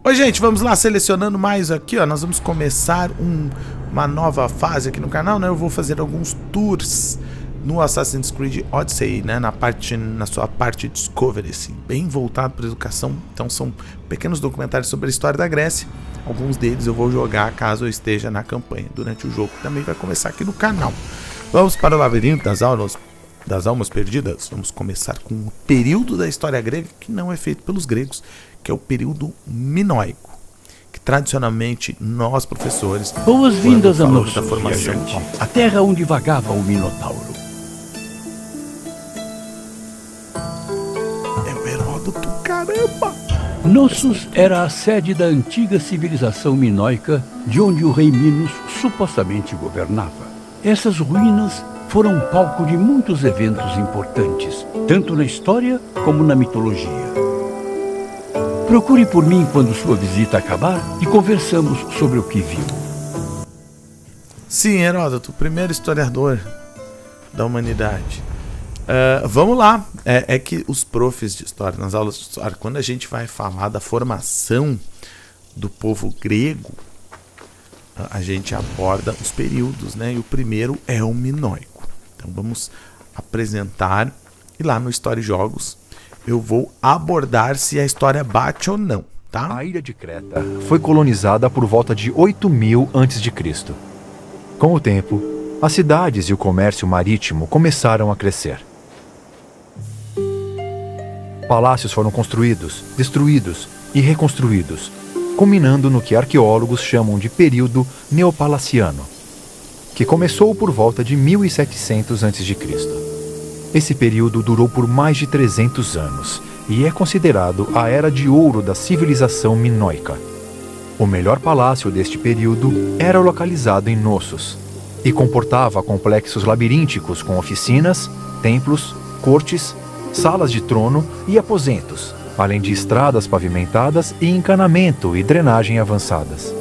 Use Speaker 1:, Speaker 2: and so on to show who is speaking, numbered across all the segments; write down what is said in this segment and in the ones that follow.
Speaker 1: Oi, gente, vamos lá selecionando mais aqui, ó. Nós vamos começar uma nova fase aqui no canal, né? Eu vou fazer alguns tours no Assassin's Creed Odyssey, né? Na sua parte Discovery, assim, bem voltado para a educação. Então são pequenos documentários sobre a história da Grécia. Alguns deles eu vou jogar caso eu esteja na campanha durante o jogo. Também vai começar aqui no canal. Vamos para o labirinto das almas perdidas. Vamos começar com o período da história grega que não é feito pelos gregos, que é o período minoico, que tradicionalmente nós, professores,
Speaker 2: boas-vindas a
Speaker 1: nossa
Speaker 2: da formação, a terra onde vagava o Minotauro.
Speaker 1: É o Heródoto, caramba!
Speaker 2: Knossos era a sede da antiga civilização minoica, de onde o rei Minos supostamente governava. Essas ruínas foram palco de muitos eventos importantes, tanto na história como na mitologia. Procure por mim quando sua visita acabar e conversamos sobre o que viu.
Speaker 1: Sim, Heródoto, o primeiro historiador da humanidade. Vamos lá. É que os profs de história, nas aulas de história, quando a gente vai falar da formação do povo grego, a gente aborda os períodos, né? E o primeiro é o minoico. Então vamos apresentar, e lá no História e Jogos eu vou abordar se a história bate ou não, tá?
Speaker 3: A ilha de Creta foi colonizada por volta de 8000 a.C. Com o tempo, as cidades e o comércio marítimo começaram a crescer. Palácios foram construídos, destruídos e reconstruídos, culminando no que arqueólogos chamam de período neopalaciano, que começou por volta de 1700 a.C. Esse período durou por mais de 300 anos e é considerado a Era de Ouro da civilização minoica. O melhor palácio deste período era localizado em Knossos e comportava complexos labirínticos com oficinas, templos, cortes, salas de trono e aposentos, além de estradas pavimentadas e encanamento e drenagem avançadas.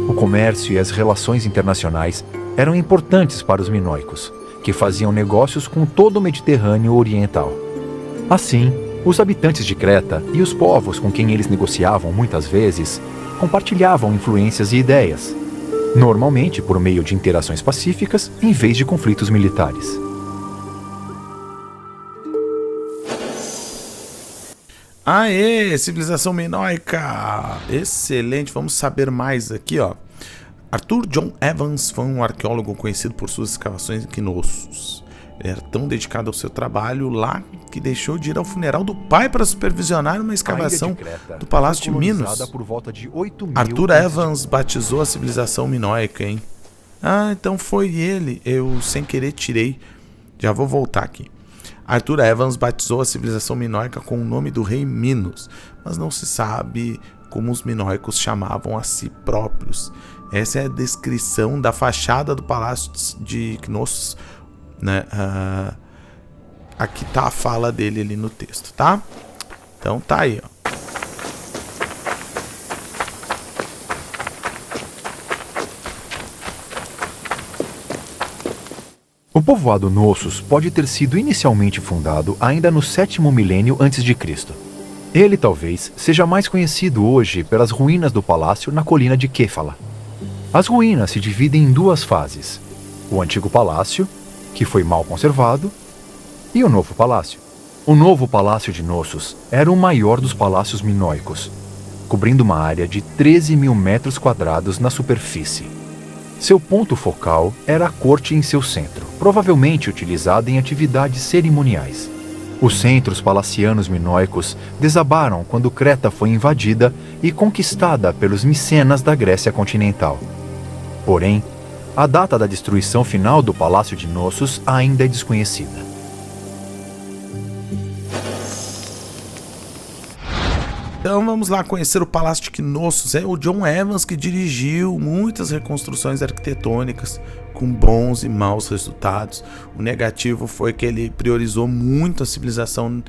Speaker 3: O comércio e as relações internacionais eram importantes para os minoicos, que faziam negócios com todo o Mediterrâneo Oriental. Assim, os habitantes de Creta e os povos com quem eles negociavam muitas vezes compartilhavam influências e ideias, normalmente por meio de interações pacíficas em vez de conflitos militares.
Speaker 1: Aê, civilização minoica! Excelente, vamos saber mais aqui, ó. Arthur John Evans foi um arqueólogo conhecido por suas escavações em Knossos. Ele era tão dedicado ao seu trabalho lá que deixou de ir ao funeral do pai para supervisionar uma escavação do Palácio de Minos. Arthur Evans batizou a civilização minoica, hein? Ah, então foi ele. Eu sem querer tirei. Já vou voltar aqui. Arthur Evans batizou a civilização minoica com o nome do rei Minos, mas não se sabe como os minoicos chamavam a si próprios. Essa é a descrição da fachada do Palácio de Knossos, né? Aqui tá a fala dele ali no texto, tá? Então tá aí, ó.
Speaker 3: O povoado Knossos pode ter sido inicialmente fundado ainda no 7º milênio a.C. Ele talvez seja mais conhecido hoje pelas ruínas do palácio na colina de Kéfala. As ruínas se dividem em duas fases: o antigo palácio, que foi mal conservado, e o novo palácio. O novo palácio de Knossos era o maior dos palácios minoicos, cobrindo uma área de 13.000 metros quadrados na superfície. Seu ponto focal era a corte em seu centro, provavelmente utilizada em atividades cerimoniais. Os centros palacianos minoicos desabaram quando Creta foi invadida e conquistada pelos micenas da Grécia continental. Porém, a data da destruição final do Palácio de Knossos ainda é desconhecida.
Speaker 1: Então vamos lá conhecer o Palácio de Knossos. É o John Evans que dirigiu muitas reconstruções arquitetônicas com bons e maus resultados. O negativo foi que ele priorizou muito a civilização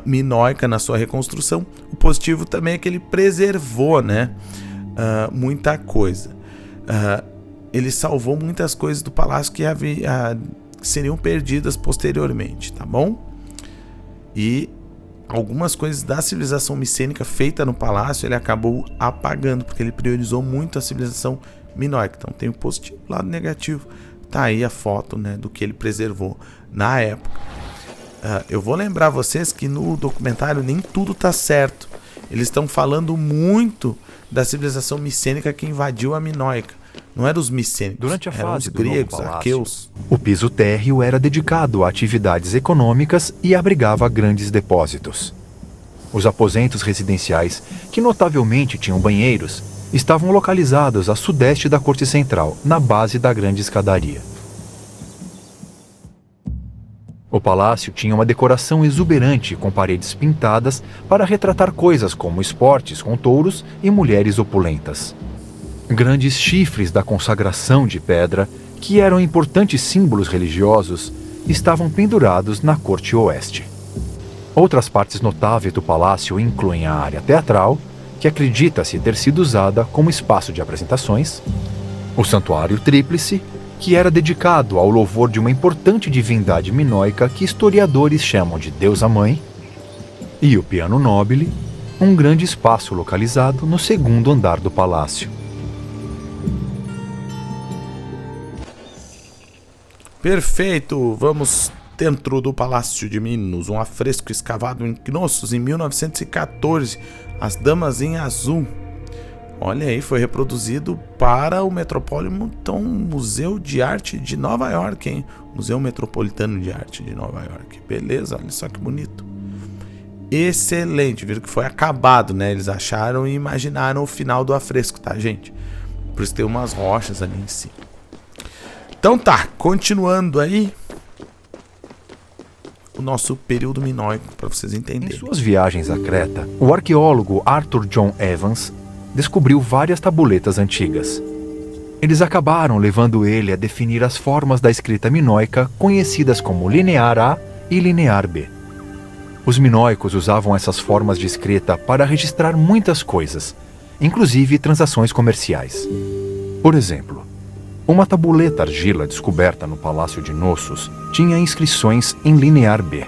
Speaker 1: minoica na sua reconstrução. O positivo também é que ele preservou, né, muita coisa. Ele salvou muitas coisas do palácio que seriam perdidas posteriormente, tá bom? E algumas coisas da civilização micênica feita no palácio ele acabou apagando, porque ele priorizou muito a civilização minoica. Então tem o positivo e o lado negativo. Tá aí a foto, né, do que ele preservou na época. Eu vou lembrar vocês que no documentário nem tudo tá certo. Eles estão falando muito da civilização micênica que invadiu a minoica. Não eram os micênicos,
Speaker 3: durante a
Speaker 1: eram
Speaker 3: fase
Speaker 1: os
Speaker 3: do
Speaker 1: gregos,
Speaker 3: novo palácio,
Speaker 1: aqueus.
Speaker 3: o piso térreo era dedicado a atividades econômicas e abrigava grandes depósitos. Os aposentos residenciais, que notavelmente tinham banheiros, estavam localizados a sudeste da corte central, na base da grande escadaria. O palácio tinha uma decoração exuberante com paredes pintadas para retratar coisas como esportes com touros e mulheres opulentas. Grandes chifres da consagração de pedra, que eram importantes símbolos religiosos, estavam pendurados na corte oeste. Outras partes notáveis do palácio incluem a área teatral, que acredita-se ter sido usada como espaço de apresentações, o santuário tríplice, que era dedicado ao louvor de uma importante divindade minoica que historiadores chamam de deusa mãe, e o piano nobile, um grande espaço localizado no segundo andar do palácio.
Speaker 1: Perfeito, vamos dentro do Palácio de Minos, um afresco escavado em Knossos em 1914, As Damas em Azul. Olha aí, foi reproduzido para o Metropolitan Museu de Arte de Nova York, hein? Museu Metropolitano de Arte de Nova York. Beleza, olha só que bonito. Excelente, viram que foi acabado, né? Eles acharam e imaginaram o final do afresco, tá, gente? Por isso tem umas rochas ali em cima. Então tá, continuando aí o nosso período minoico, para vocês entenderem.
Speaker 3: Em suas viagens a Creta, o arqueólogo Arthur John Evans descobriu várias tabuletas antigas. Eles acabaram levando ele a definir as formas da escrita minoica conhecidas como linear A e linear B. Os minoicos usavam essas formas de escrita para registrar muitas coisas, inclusive transações comerciais. Por exemplo, uma tabuleta argila descoberta no Palácio de Knossos tinha inscrições em linear B.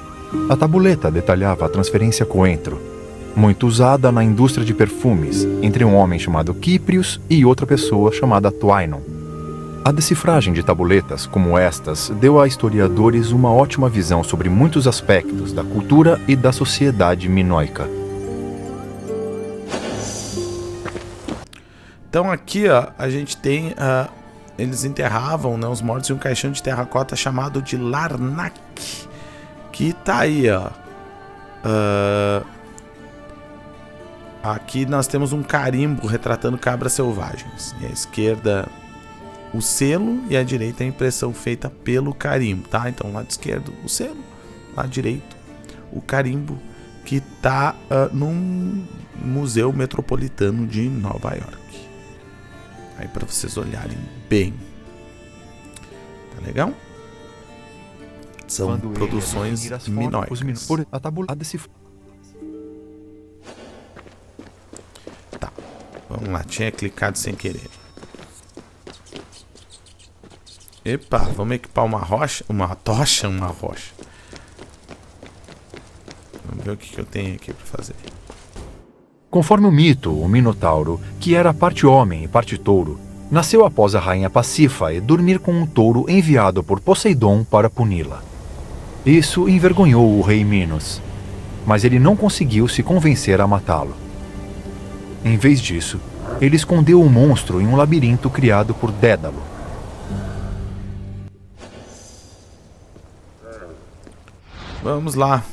Speaker 3: A tabuleta detalhava a transferência coentro, muito usada na indústria de perfumes, entre um homem chamado Kyprios e outra pessoa chamada Twainon. A decifragem de tabuletas como estas deu a historiadores uma ótima visão sobre muitos aspectos da cultura e da sociedade minoica.
Speaker 1: Então aqui, ó, a gente tem... eles enterravam, né, os mortos em um caixão de terracota chamado de Larnak, que tá aí, ó. Aqui nós temos um carimbo retratando cabras selvagens. E à esquerda o selo e à direita a impressão feita pelo carimbo, tá? Então lado esquerdo o selo, lado direito o carimbo, que tá num museu metropolitano de Nova York. Aí para vocês olharem bem. Tá legal? São produções minoicas. Tá, vamos lá, tinha clicado sem querer. Epa, vamos equipar uma rocha, uma tocha, uma rocha. Vamos ver o que eu tenho aqui para fazer.
Speaker 3: Conforme o mito, o Minotauro, que era parte homem e parte touro, nasceu após a rainha Pasífae dormir com um touro enviado por Poseidon para puni-la. Isso envergonhou o rei Minos, mas ele não conseguiu se convencer a matá-lo. Em vez disso, ele escondeu o monstro em um labirinto criado por Dédalo.
Speaker 1: Vamos lá.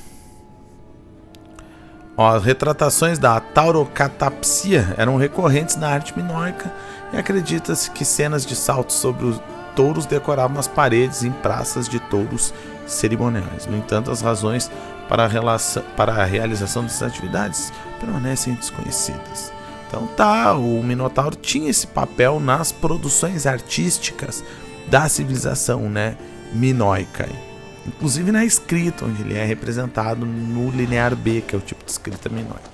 Speaker 1: Ó, as retratações da taurocatapsia eram recorrentes na arte minoica e acredita-se que cenas de saltos sobre os touros decoravam as paredes em praças de touros cerimoniais. No entanto, as razões para a realização dessas atividades permanecem desconhecidas. Então tá, o Minotauro tinha esse papel nas produções artísticas da civilização, né, minoica. Inclusive na escrita, onde ele é representado no linear B, que é o tipo de escrita minoica.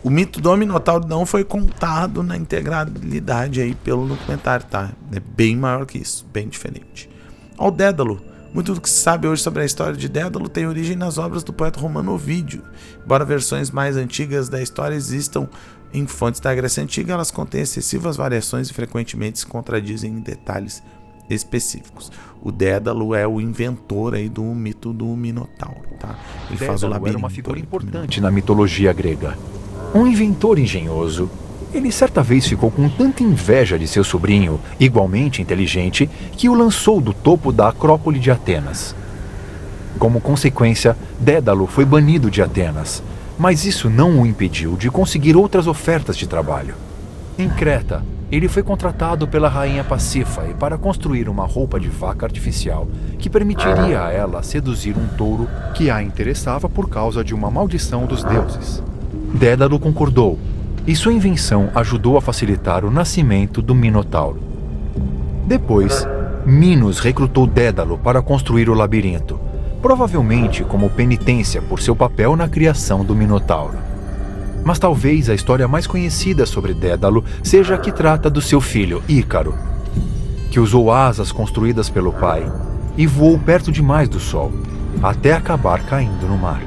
Speaker 1: O mito do Minotauro não foi contado na integralidade aí pelo documentário, tá? É bem maior que isso, bem diferente. Ó, o Dédalo, Muito do que se sabe hoje sobre a história de Dédalo tem origem nas obras do poeta romano Ovídio. Embora versões mais antigas da história existam em fontes da Grécia Antiga, elas contêm excessivas variações e frequentemente se contradizem em detalhes específicos. O Dédalo é o inventor aí do mito do Minotauro, tá? Ele faz o labirinto.
Speaker 3: Era uma figura importante na mitologia grega. Um inventor engenhoso. Ele certa vez ficou com tanta inveja de seu sobrinho, igualmente inteligente, que o lançou do topo da Acrópole de Atenas. Como consequência, Dédalo foi banido de Atenas, mas isso não o impediu de conseguir outras ofertas de trabalho. Em Creta, ele foi contratado pela rainha Pasífae para construir uma roupa de vaca artificial que permitiria a ela seduzir um touro que a interessava por causa de uma maldição dos deuses. Dédalo concordou, e sua invenção ajudou a facilitar o nascimento do Minotauro. Depois, Minos recrutou Dédalo para construir o labirinto, provavelmente como penitência por seu papel na criação do Minotauro. Mas talvez a história mais conhecida sobre Dédalo seja a que trata do seu filho, Ícaro, que usou asas construídas pelo pai e voou perto demais do sol, até acabar caindo no mar.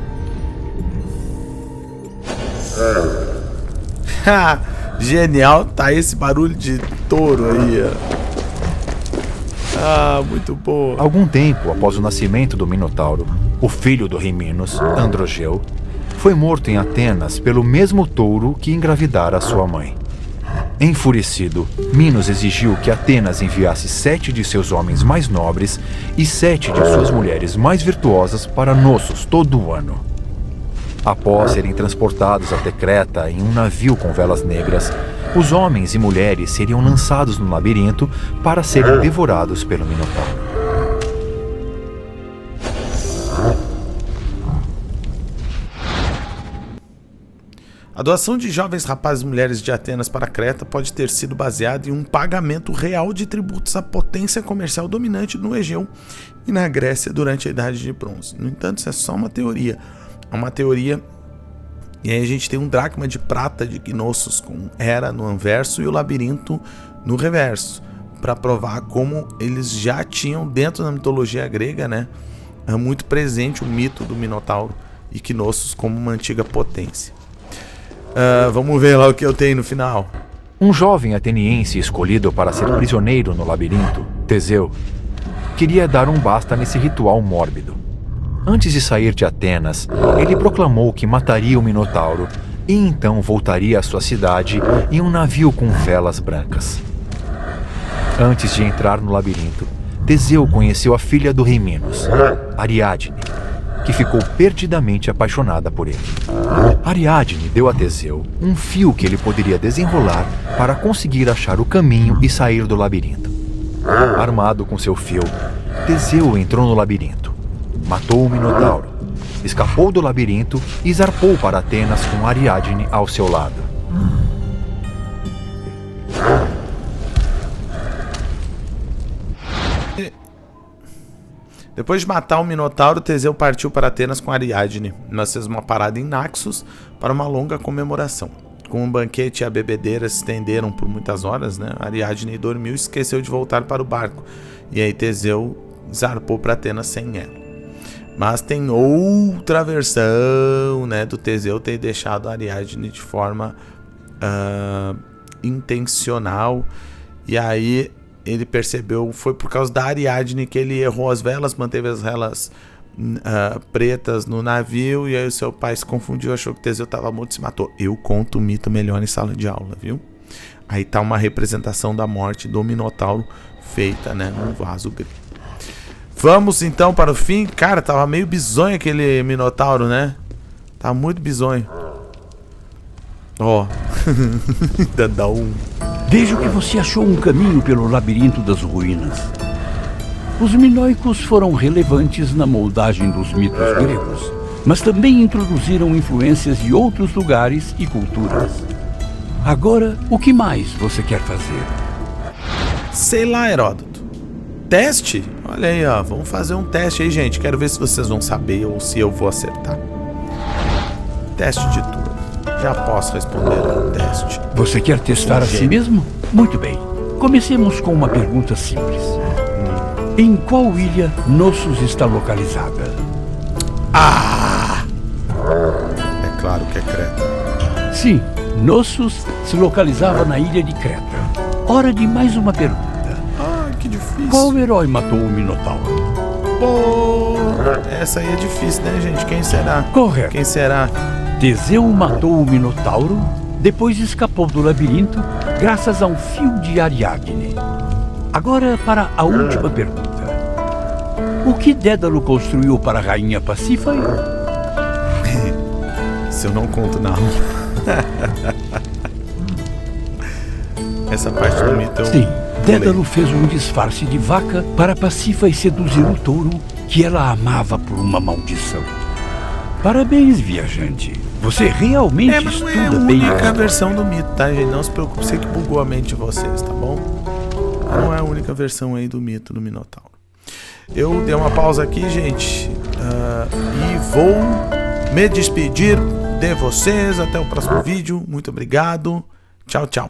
Speaker 1: Genial, tá esse barulho de touro aí, muito boa.
Speaker 3: Algum tempo após o nascimento do Minotauro, o filho do rei Minos, Androgeu, foi morto em Atenas pelo mesmo touro que engravidara sua mãe. Enfurecido, Minos exigiu que Atenas enviasse 7 de seus homens mais nobres e 7 de suas mulheres mais virtuosas para Nossos todo o ano. Após serem transportados até Creta em um navio com velas negras, os homens e mulheres seriam lançados no labirinto para serem devorados pelo Minotauro.
Speaker 1: A doação de jovens rapazes e mulheres de Atenas para Creta pode ter sido baseada em um pagamento real de tributos à potência comercial dominante no Egeu e na Grécia durante a Idade de Bronze. No entanto, isso é só uma teoria. É uma teoria, e aí a gente tem um dracma de prata de Knossos com Hera no anverso e o labirinto no reverso, para provar como eles já tinham dentro da mitologia grega, né, muito presente o mito do Minotauro e Knossos como uma antiga potência. Vamos ver lá o que eu tenho no final.
Speaker 3: Um jovem ateniense escolhido para ser prisioneiro no labirinto, Teseu, queria dar um basta nesse ritual mórbido. Antes de sair de Atenas, ele proclamou que mataria o Minotauro e então voltaria à sua cidade em um navio com velas brancas. Antes de entrar no labirinto, Teseu conheceu a filha do rei Minos, Ariadne, que ficou perdidamente apaixonada por ele. Ariadne deu a Teseu um fio que ele poderia desenrolar para conseguir achar o caminho e sair do labirinto. Armado com seu fio, Teseu entrou no labirinto, matou o Minotauro, escapou do labirinto e zarpou para Atenas com Ariadne ao seu lado.
Speaker 1: Depois de matar o Minotauro, Teseu partiu para Atenas com Ariadne. Nós fizemos uma parada em Naxos para uma longa comemoração. Com um banquete e a bebedeira se estenderam por muitas horas, né? Ariadne dormiu e esqueceu de voltar para o barco. E aí Teseu zarpou para Atenas sem ela. Mas tem outra versão, né, do Teseu ter deixado a Ariadne de forma intencional. E aí ele percebeu, foi por causa da Ariadne que ele errou as velas, manteve as velas pretas no navio, e aí o seu pai se confundiu, achou que Teseu estava morto e se matou. Eu conto o mito melhor em sala de aula, viu? Aí tá uma representação da morte do Minotauro feita, né, num vaso grego. Vamos então para o fim. Cara, tava meio bizonho aquele Minotauro, né? Tava muito bizonho. Ó. Dá um...
Speaker 2: Vejo que você achou um caminho pelo labirinto das ruínas. Os minoicos foram relevantes na moldagem dos mitos gregos, mas também introduziram influências de outros lugares e culturas. Agora, o que mais você quer fazer?
Speaker 1: Sei lá, Heródoto. Teste? Olha aí, ó. Vamos fazer um teste aí, gente. Quero ver se vocês vão saber ou se eu vou acertar. Teste de turno. Já posso responder ao teste.
Speaker 2: Você quer testar a si mesmo? Muito bem. Comecemos com uma pergunta simples. Em qual ilha Knossos está localizada?
Speaker 1: É claro que é Creta.
Speaker 2: Sim, Knossos se localizava na ilha de Creta. Hora de mais uma pergunta.
Speaker 1: Ah, que difícil.
Speaker 2: Qual herói matou o Minotauro?
Speaker 1: Pô, essa aí é difícil, né, gente? Quem será?
Speaker 2: Correto.
Speaker 1: Quem será?
Speaker 2: Teseu matou o Minotauro, depois escapou do labirinto graças a um fio de Ariadne. Agora para a última pergunta. O que Dédalo construiu para a rainha Pasífae?
Speaker 1: Se eu não conto na aula. Essa parte do mito eu
Speaker 2: Sim,
Speaker 1: pulei.
Speaker 2: Dédalo fez um disfarce de vaca para Pasífae seduzir o touro que ela amava por uma maldição. Parabéns, viajante. Você realmente
Speaker 1: Mas não é a
Speaker 2: estuda bem a
Speaker 1: única
Speaker 2: história.
Speaker 1: versão do mito, tá, gente? Não se preocupe, sei que bugou a mente de vocês, tá bom? Não é a única versão aí do mito do Minotauro. Eu dei uma pausa aqui, gente, e vou me despedir de vocês. Até o próximo vídeo. Muito obrigado. Tchau, tchau.